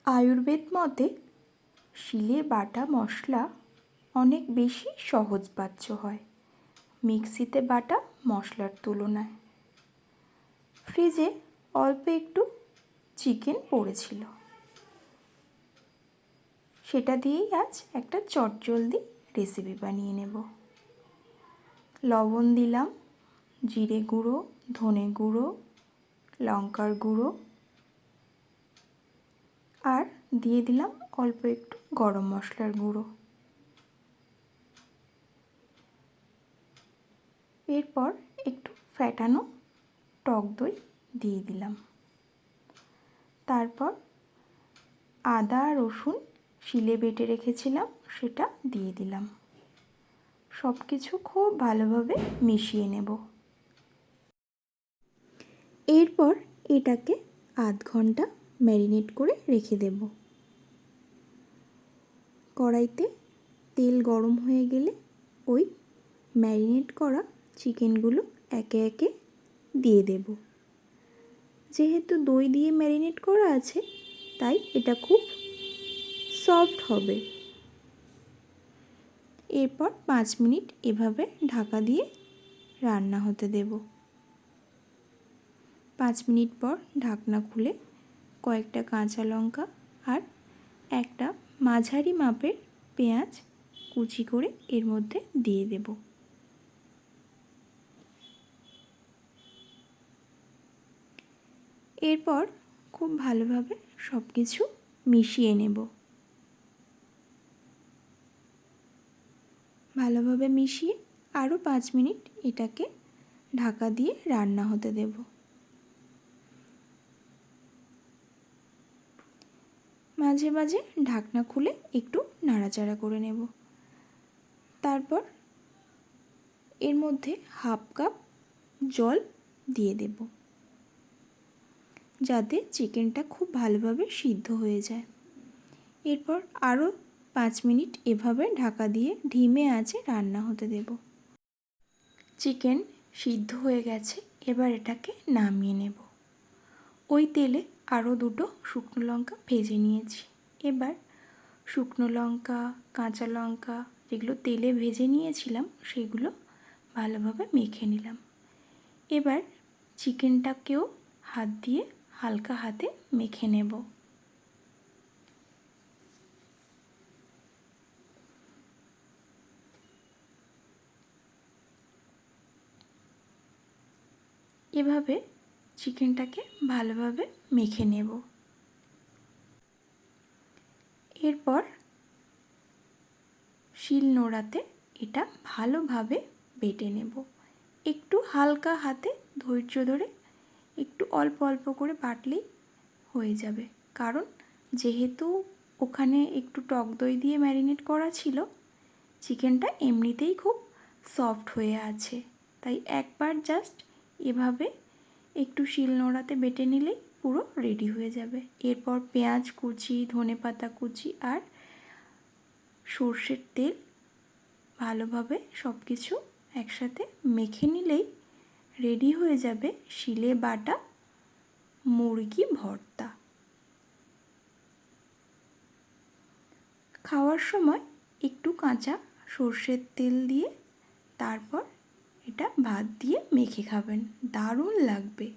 আয়ুর্বেদ মতে শিলে বাটা মশলা অনেক বেশি সহজপাচ্য হয় মিক্সিতে বাটা মশলার তুলনায়। ফ্রিজে অল্প একটু চিকেন পড়েছিল, সেটা দিয়েই আজ একটা চটজলদি রেসিপি বানিয়ে নেব। লবণ দিলাম, জিরে গুঁড়ো, ধনে গুঁড়ো, লঙ্কার গুঁড়ো আর দিয়ে দিলাম অল্প একটু গরম মশলার গুঁড়ো। এরপর একটু ফ্যাটানো টক দই দিয়ে দিলাম। তারপর আদা রসুন শিলে বেটে রেখেছিলাম সেটা দিয়ে দিলাম। সব কিছু খুব ভালোভাবে মিশিয়ে নেব। এরপর এটাকে আধ ঘন্টা ম্যারিনেট করে রেখে দেব। কড়াইতে তেল গরম হয়ে গেলে ওই ম্যারিনেট করা চিকেনগুলো একে একে দিয়ে দেব। যেহেতু দই দিয়ে ম্যারিনেট করা আছে তাই এটা খুব সফট হবে। এরপর 5 মিনিট এভাবে ঢাকা দিয়ে রান্না হতে দেব। 5 মিনিট পর ঢাকনা খুলে কয়েকটা কাঁচা লঙ্কা আর একটা মাঝারি মাপের পেঁয়াজ কুচি করে এর মধ্যে দিয়ে দেব। এরপর খুব ভালোভাবে সব কিছু মিশিয়ে নেব। ভালোভাবে মিশিয়ে আরও 5 মিনিট এটাকে ঢাকা দিয়ে রান্না হতে দেব। মাঝে মাঝে ঢাকনা খুলে একটু নাড়াচাড়া করে নেব। তারপর এর মধ্যে হাফ কাপ জল দিয়ে দেব, যাতে চিকেনটা খুব ভালোভাবে সিদ্ধ হয়ে যায়। এরপর আরও 5 মিনিট এভাবে ঢাকা দিয়ে ধিমে আঁচে রান্না হতে দেব। চিকেন সিদ্ধ হয়ে গেছে, এবার এটাকে নামিয়ে নেব। ওই তেলে আরও 2টো শুকনো লঙ্কা ভেজে নিয়েছি। এবার শুকনো লঙ্কা কাঁচা লঙ্কা যেগুলো তেলে ভেজে নিয়েছিলাম সেগুলো ভালোভাবে মেখে নিলাম। এবার চিকেনটাকেও হাত দিয়ে হালকা হাতে মেখে নেব। এভাবে চিকেনটাকে ভালোভাবে মেখে নেব। এরপর শিল নোড়াতে এটা ভালোভাবে বেটে নেব। একটু হালকা হাতে ধৈর্য ধরে একটু অল্প অল্প করে বাটলেই হয়ে যাবে, কারণ যেহেতু ওখানে একটু টক দই দিয়ে ম্যারিনেট করা ছিল, চিকেনটা এমনিতেই খুব সফট হয়ে আছে। তাই একবার জাস্ট এভাবে একটু শিল নোড়াতে বেটে নিলেই পুরো রেডি হয়ে যাবে। এরপর পেঁয়াজ কুচি, ধনেপাতা কুচি আর সর্ষের তেল ভালোভাবে সব কিছু একসাথে মেখে নিলেই রেডি হয়ে যাবে শিলে বাটা মুরগি ভর্তা। খাওয়ার সময় একটু কাঁচা সর্ষের তেল দিয়ে তারপর এটা ভাত দিয়ে মেখে খাবেন, দারুণ লাগবে।